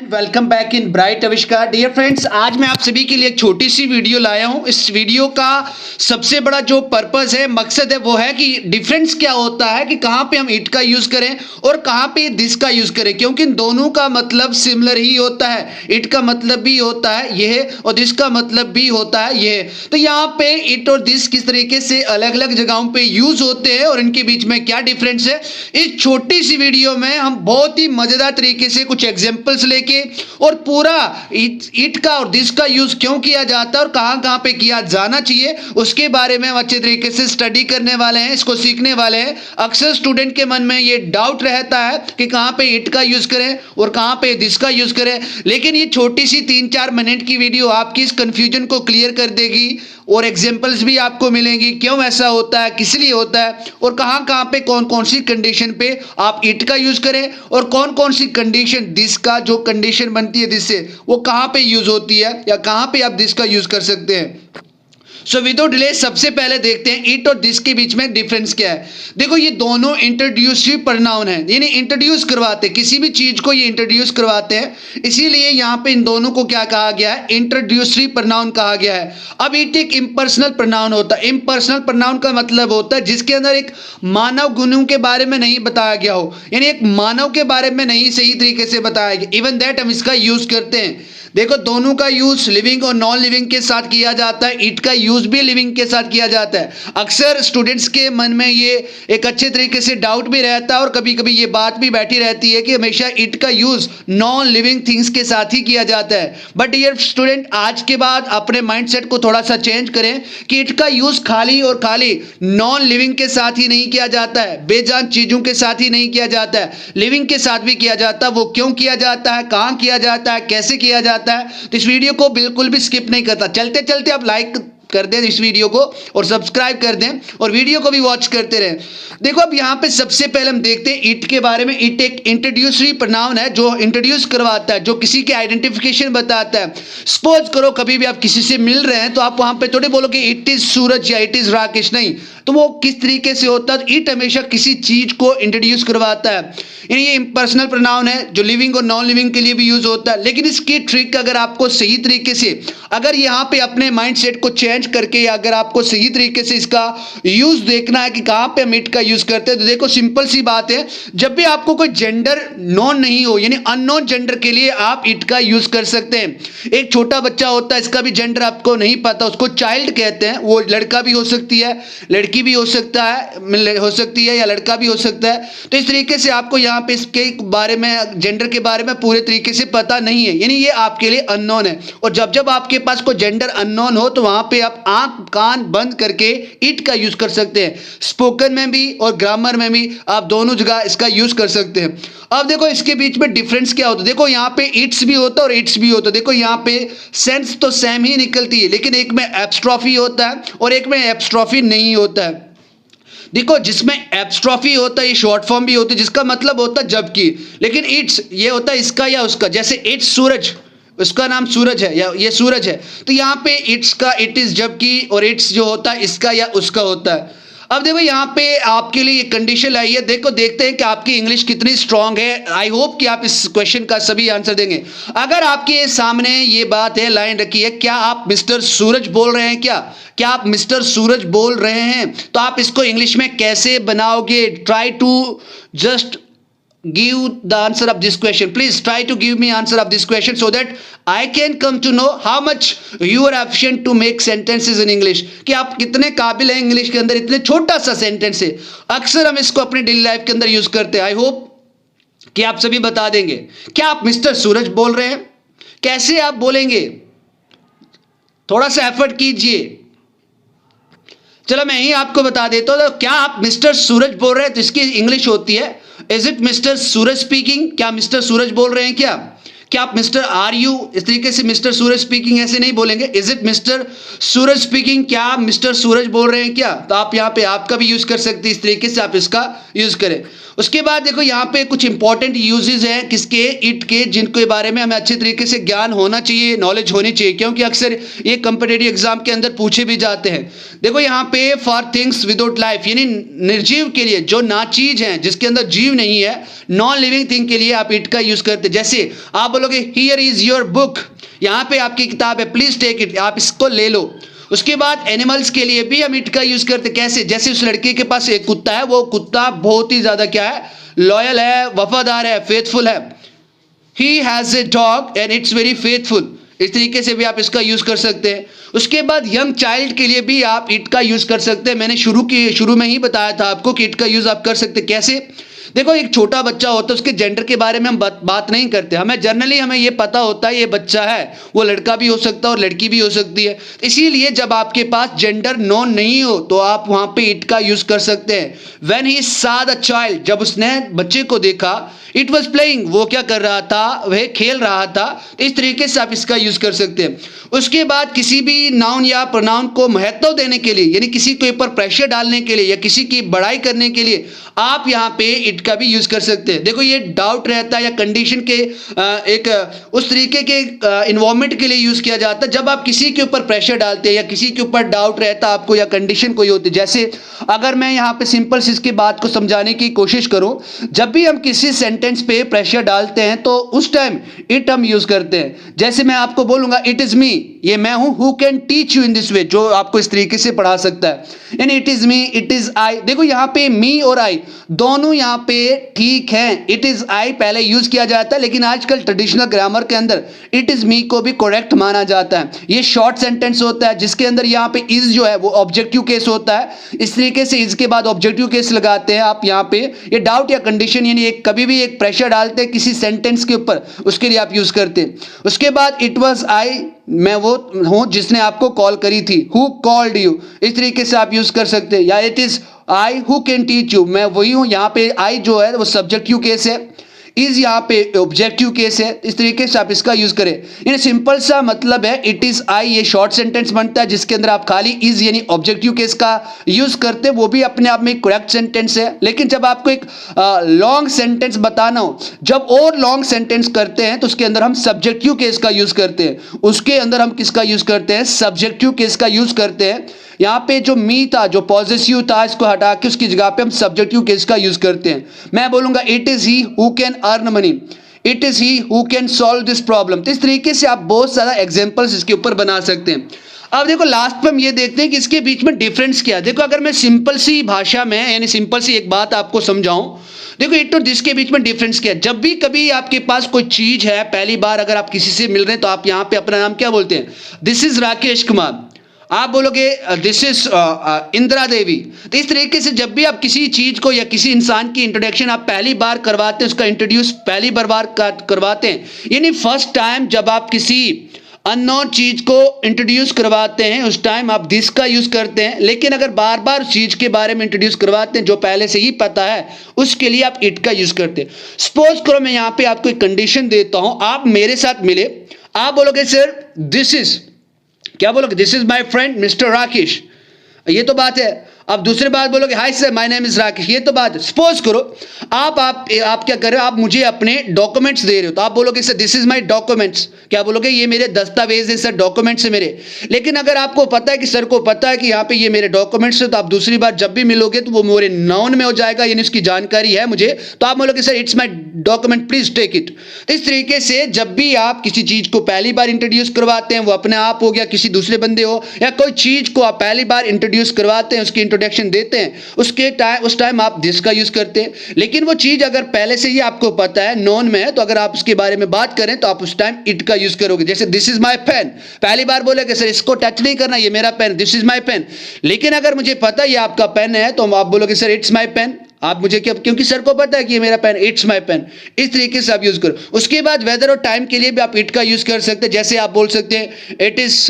Welcome back in bright आविष्कार। Dear friends, आज मैं आप सभी के लिए एक छोटी सी वीडियो लाया हूं। इस वीडियो का सबसे बड़ा जो पर्पस है, मकसद है, वो है कि डिफरेंस क्या होता है कि कहां पे हम इट का यूज करें और कहां पे दिस का यूज करें, क्योंकि इन दोनों का मतलब सिमिलर ही होता है। इट का मतलब भी होता है यह और दिस का मतलब भी होता है यह। तो यहाँ पे इट और दिस किस तरीके से अलग अलग जगहों पे यूज होते हैं और इनके बीच में क्या डिफरेंस है, इस छोटी सी वीडियो में हम बहुत ही मजेदार तरीके से कुछ एग्जांपल्स लेके और पूरा इट का और दिस का यूज क्यों किया जाता है और कहां कहां पे किया जाना चाहिए, उसके बारे में हम अच्छे तरीके से स्टडी करने वाले हैं, इसको सीखने वाले हैं। अक्सर स्टूडेंट के मन में ये डाउट रहता है कि कहां पे इट का यूज करें और कहां पे दिस का यूज करें, लेकिन ये छोटी सी 3-4 मिनट की वीडियो आपकी इस कंफ्यूजन को क्लियर कर देगी और एग्जांपल्स भी आपको मिलेंगी क्यों ऐसा होता है, किस लिए होता है और कहां कहां पे कौन कौन सी कंडीशन पे आप इट का यूज करें और कौन कौन सी कंडीशन दिस का, जो कंडीशन बनती है दिस से, वो कहां पे यूज होती है या कहां पे आप दिस का यूज कर सकते हैं। सो विदाउट डिले सबसे पहले देखते हैं इट और दिस के बीच में डिफरेंस क्या है। देखो, ये दोनों इंट्रोड्यूसिव प्रोनाउन है, यानी इंट्रोड्यूस करवाते हैं किसी भी चीज को, ये इंट्रोड्यूस करवाते हैं, इसीलिए यहां पे इन दोनों को क्या कहा गया है, इंट्रोड्यूसिव प्रोनाउन कहा गया है। अब इट एक इम्पर्सनल प्रोनाउन होता है। इम्पर्सनल प्रोनाउन का मतलब होता है जिसके अंदर एक मानव गुणों के बारे में नहीं बताया गया हो, यानी एक मानव के बारे में नहीं सही तरीके से बताया गया, इवन दैट हम इसका यूज करते हैं। देखो, दोनों का यूज लिविंग और नॉन लिविंग के साथ किया जाता है, इट का यूज भी लिविंग के साथ किया जाता है। अक्सर स्टूडेंट्स के मन में ये एक अच्छे तरीके से डाउट भी रहता है और कभी कभी ये बात भी बैठी रहती है कि हमेशा इट का यूज नॉन लिविंग थिंग्स के साथ ही किया जाता है। बट डियर स्टूडेंट, आज के बाद अपने माइंडसेट को थोड़ा सा चेंज करें कि इट का यूज खाली और खाली नॉन लिविंग के साथ ही नहीं किया जाता है, बेजान चीजों के साथ ही नहीं किया जाता है, लिविंग के साथ भी किया जाता है। वो क्यों किया जाता है, कहां किया जाता है, कैसे किया जाता है, तो इस वीडियो को बिल्कुल भी स्किप नहीं करता। चलते चलते आप लाइक कर दें इस वीडियो को और सब्सक्राइब कर दें और वीडियो को भी वॉच करते रहें। देखो, अब यहां पे सबसे पहले हम देखते हैं इट के बारे में। इट एक इंट्रोड्यूसरी प्रोनाउन है जो इंट्रोड्यूस करवाता है, जो किसी के आइडेंटिफिकेशन बताता है। सपोज करो कभी भी आप किसी से मिल रहे हैं तो आप वहां पे थोड़े बोलोगे इट इज सूरज या इट इज राकेश, नहीं, तो वो किस तरीके से होता है, इट हमेशा किसी चीज को इंट्रोड्यूस करवाता है। यानी ये इम्पर्सनल प्रोनाउन है जो लिविंग और नॉन लिविंग के लिए भी यूज होता है। लेकिन इसकी ट्रिक अगर आपको सही तरीके से, अगर यहाँ पे अपने माइंडसेट को चेंज करके, अगर आपको सही तरीके से इसका यूज देखना है कि कहां पे हम इट का यूज करते हैं, तो देखो सिंपल सी बात है, जब भी आपको कोई जेंडर नॉन नहीं हो, यानी अननोन जेंडर के लिए आप इट का यूज कर सकते हैं। एक छोटा बच्चा होता है, इसका भी जेंडर आपको नहीं पता, उसको चाइल्ड कहते हैं, वो लड़का भी हो सकती है, लड़की भी हो सकता है, हो सकती है, या लड़का भी हो सकता है। तो इस तरीके से आपको यहाँ पे इसके बारे में, जेंडर के बारे में पूरे तरीके से पता नहीं है, यानी ये आपके लिए अननोन है। और जब जब आपके पास कोई जेंडर अननोन हो तो वहां पे आप आंख कान बंद करके इट का यूज कर सकते हैं। स्पोकन में भी और ग्रामर में भी आप दोनों जगह इसका यूज कर सकते हैं। अब देखो इसके बीच में डिफरेंस क्या होता है। देखो, यहाँ पे इट्स भी होता है और इट्स भी होता है। देखो, यहाँ पे सेंस तो सेम ही निकलती है, लेकिन एक में एब्स्ट्रॉफी होता है और एक में एब्स्ट्रॉफी नहीं होता है। देखो, जिसमें एब्स्ट्रॉफी होता है ये शॉर्ट फॉर्म भी होती है, जिसका मतलब होता है जबकि, लेकिन इट्स ये होता है इसका या उसका। जैसे इट्स सूरज, उसका नाम सूरज है या ये सूरज है, तो यहाँ पे इट्स का इट इज जबकि और इट्स जो होता है इसका या उसका होता है। अब देखो, यहाँ पे आपके लिए कंडीशन आई है। देखो, देखते हैं कि आपकी इंग्लिश कितनी स्ट्रांग है। आई होप कि आप इस क्वेश्चन का सभी आंसर देंगे। अगर आपके सामने ये बात है, लाइन रखी है, क्या आप मिस्टर सूरज बोल रहे हैं, क्या आप मिस्टर सूरज बोल रहे हैं, तो आप इसको इंग्लिश में कैसे बनाओगे। Try to just give the answer of this question. Please try to give me answer of this question so that I can come to know how much you are efficient to make sentences in English. कि आप कितने काबिल हैं English के अंदर, इतने छोटा सा सेंटेंस है। अक्सर हम इसको अपनी डेली लाइफ के अंदर यूज करते हैं। आई होप कि आप सभी बता देंगे। क्या आप मिस्टर सूरज बोल रहे हैं, कैसे आप बोलेंगे, थोड़ा सा एफर्ट कीजिए। चलो मैं ही आपको बता देता हूं। तो क्या आप मिस्टर सूरज बोल रहे हैं, तो इसकी इंग्लिश होती है is it mister Suraj speaking. क्या मिस्टर सूरज बोल रहे हैं, क्या आप मिस्टर आर यू, इस तरीके से मिस्टर सूरज स्पीकिंग ऐसे नहीं बोलेंगे। Is it mister Suraj speaking, क्या आप मिस्टर सूरज बोल रहे हैं, तो आप यहाँ पे आपका भी यूज कर सकते हैं, इस तरीके से आप इसका यूज करें। उसके बाद देखो यहाँ पे कुछ इंपॉर्टेंट यूजेस हैं किसके, इट के, जिनके बारे में हमें अच्छे तरीके से ज्ञान होना चाहिए, नॉलेज होनी चाहिए, क्योंकि अक्सर ये कंपिटेटिव एग्जाम के अंदर पूछे भी जाते हैं। देखो यहाँ पे फॉर थिंग्स विदाउट लाइफ, यानी निर्जीव के लिए, जो ना चीज है जिसके अंदर जीव नहीं है, नॉन लिविंग थिंग के लिए आप इट का यूज करते हैं। जैसे आप बोलोगे हियर इज योर बुक, यहाँ पे आपकी किताब है, प्लीज टेक इट, आप इसको ले लो। उसके बाद एनिमल्स के लिए भी हम इट का यूज करते, कैसे, जैसे उस लड़के के पास एक कुत्ता है, वो कुत्ता बहुत ही ज्यादा क्या है, लॉयल है, वफादार है, फेथफुल है। He has a dog and it's very faithful, इस तरीके से भी आप इसका यूज कर सकते हैं। उसके बाद यंग चाइल्ड के लिए भी आप इट का यूज कर सकते हैं। मैंने शुरू में ही बताया था आपको कि इट का यूज आप कर सकते हैं। कैसे, देखो एक छोटा बच्चा होता है, उसके जेंडर के बारे में हम बात नहीं करते, हमें जनरली हमें ये पता होता है ये बच्चा है, वो लड़का भी हो सकता है और लड़की भी हो सकती है। इसीलिए जब आपके पास जेंडर नोन नहीं हो तो आप वहां पे इट का यूज कर सकते हैं। When he saw the child, जब उसने बच्चे को देखा, इट वॉज प्लेइंग, वो क्या कर रहा था, वह खेल रहा था। इस तरीके से आप इसका यूज कर सकते हैं। उसके बाद किसी भी नाउन या प्रोनाउन को महत्व देने के लिए, यानी किसी के ऊपर प्रेशर डालने के लिए या किसी की बड़ाई करने के लिए आप यहाँ पे इट का भी यूज कर सकते हैं। देखो ये डाउट रहता है या कंडीशन के उस तरीके के इन्वायरमेंट के लिए यूज किया जाता है जब आप किसी के ऊपर प्रेशर डालते हैं या किसी के ऊपर डाउट रहता है आपको या कंडीशन कोई होती है। जैसे अगर मैं यहाँ पे सिंपल सी इसकी बात को समझाने की कोशिश करूं, जब भी हम किसी सेंटेंस पे प्रेशर डालते हैं तो उस टाइम इट हम यूज करते हैं। जैसे मैं आपको बोलूंगा इट इज मी, ये मैं हूं, who can teach you in this way, जो आपको इस तरीके से पढ़ा सकता है, यानी it is me, it is I. देखो यहाँ पे मी और आई दोनों यहाँ पे ठीक है, इट इज आई पहले यूज किया जाता है, लेकिन आजकल ट्रेडिशनल ग्रामर के अंदर इट इज मी को भी करेक्ट माना जाता है। ये शॉर्ट सेंटेंस होता है जिसके अंदर यहाँ पे इज जो है वो ऑब्जेक्टिव केस होता है, इस तरीके से इज के बाद ऑब्जेक्टिव केस लगाते हैं आप यहाँ पे। ये डाउट या कंडीशन यानी एक कभी भी एक प्रेशर डालते हैं किसी सेंटेंस के ऊपर, उसके लिए आप यूज करते हैं। उसके बाद इट वाज आई, मैं वो हूं जिसने आपको कॉल करी थी, हु कॉल्ड यू, इस तरीके से आप यूज कर सकते हैं। या it is I who can teach you, मैं वही हूं, यहाँ पे आई जो है वो सब्जेक्टिव केस है, इज यहाँ पे ऑब्जेक्टिव केस है, इस तरीके से आप इसका यूज करें। यानी सिंपल सा मतलब है इट इज आई, ये शॉर्ट सेंटेंस बनता है जिसके अंदर आप खाली इज यानी ऑब्जेक्टिव केस का यूज करते हैं, वो भी अपने आप में करेक्ट सेंटेंस है। लेकिन जब आपको एक लॉन्ग सेंटेंस बताना हो, जब और लॉन्ग सेंटेंस करते हैं तो उसके अंदर हम सब्जेक्टिव केस का यूज करते हैं, उसके अंदर हम किसका यूज करते हैं, सब्जेक्टिव केस का यूज करते हैं। यहाँ पे जो मी था, जो पॉजेसिव था, इसको हटा के उसकी जगह पे हम सब्जेक्टिव केस का यूज करते हैं। मैं बोलूंगा it is he who can earn money, it is he who can solve this problem. तो इस तरीके से आप बहुत सारा एग्जांपल्स इसके ऊपर बना सकते हैं। अब देखो लास्ट पे हम ये देखते हैं कि इसके बीच में डिफरेंस क्या है। देखो अगर मैं सिंपल सी भाषा में यानी सिंपल सी एक बात आपको समझाऊं, देखो इट और दिस के बीच में डिफरेंस क्या है। जब भी कभी आपके पास कोई चीज है, पहली बार अगर आप किसी से मिल रहे हैं तो आप यहाँ पे अपना नाम क्या बोलते हैं, दिस इज राकेश कुमार, आप बोलोगे दिस इज इंदिरा देवी। तो इस तरीके से जब भी आप किसी चीज को या किसी इंसान की इंट्रोडक्शन आप पहली बार करवाते हैं, उसका इंट्रोड्यूस पहली बार करवाते हैं, यानी फर्स्ट टाइम जब आप किसी अननोन चीज को इंट्रोड्यूस करवाते हैं उस टाइम आप दिस का यूज करते हैं। लेकिन अगर बार बार उस चीज के बारे में इंट्रोड्यूस करवाते हैं जो पहले से ही पता है, उसके लिए आप इट का यूज करते हैं। सपोज करो मैं यहाँ पे आपको एक कंडीशन देता हूं, आप मेरे साथ मिले, आप बोलोगे सर दिस इज, क्या बोलोगे, this is my friend mister Rakesh, ये तो बात है। अब दूसरी बात बोलोगे hi sir my name is Rakesh, ये तो बात है। सपोज करो आप क्या कर रहे हो, आप मुझे अपने डॉक्यूमेंट्स दे रहे हो, तो आप बोलोगे sir this is my documents, क्या बोलोगे, ये मेरे दस्तावेज है सर, डॉक्यूमेंट्स है मेरे। लेकिन अगर आपको पता है कि सर को पता है कि यहाँ पे ये मेरे डॉक्यूमेंट्स है, तो आप दूसरी बार जब भी मिलोगे तो वो मेरे नाउन में हो जाएगा, यानी उसकी जानकारी है मुझे, तो आप बोलोगे sir it's my document please take it. इस तरीके से जब भी आप किसी चीज को पहली बार इंट्रोड्यूस करवाते हैं, वो अपने आप हो गया, किसी दूसरे बंदे हो, या कोई चीज को आप पहली बार इंट्रोड्यूस करवाते हैं, उसकी इंट्रोडक्शन देते हैं, उस टाइम आप दिस का यूज करते हैं। लेकिन वो चीज अगर पहले से ही आपको पता है, नोन में है, तो अगर आप उसके बारे में बात करें तो आप उस टाइम इट का यूज करोगे। जैसे दिस इज माय पेन, पहली बार बोलेगे सर इसको टच नहीं करना, ये मेरा pen, this is my pen. लेकिन अगर मुझे पता है ये आपका पेन है तो आप बोलोगे सर इट्स माय पेन, आप मुझे क्या, क्योंकि सर को पता है कि ये मेरा पेन, इट्स माय पेन। इस तरीके से आप यूज करो। उसके बाद वेदर और टाइम के लिए भी आप इट का यूज कर सकते हैं। जैसे आप बोल सकते हैं इट इज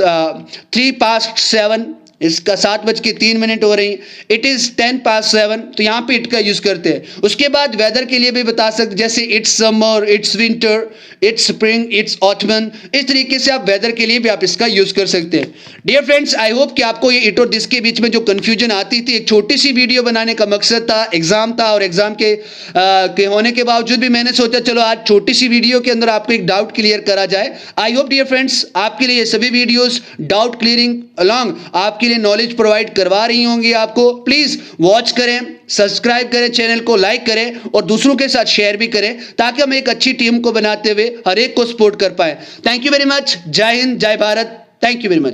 3 past 7, इसका 7:03 हो रही, इट इज़ 7:10, तो यहाँ पे इट का यूज़ करते हैं। उसके बाद वेदर के लिए भी बता सकते, जैसे it's summer, it's winter, it's spring, it's ottoman, इस तरीके से आप वेदर के लिए भी आप इसका यूज़ कर सकते हैं। डियर फ्रेंड्स, आई होप कि आपको ये इट और दिस के बीच में जो कन्फ्यूजन आती थी, एक छोटी सी वीडियो बनाने का मकसद था, एग्जाम था, और एग्जाम के होने के बावजूद भी मैंने सोचा चलो आज छोटी सी वीडियो के अंदर आपको एक डाउट क्लियर करा जाए। आई होप डियर फ्रेंड्स आपके लिए ये सभी वीडियोस डाउट क्लियरिंग अलॉन्ग आपके लिए नॉलेज प्रोवाइड करवा रही होंगी। आपको प्लीज वॉच करें, सब्सक्राइब करें, चैनल को लाइक करें और दूसरों के साथ शेयर भी करें, ताकि हम एक अच्छी टीम को बनाते हुए हर एक को सपोर्ट कर पाए। Thank you very much. जय हिंद, जय Bharat. Thank you very much.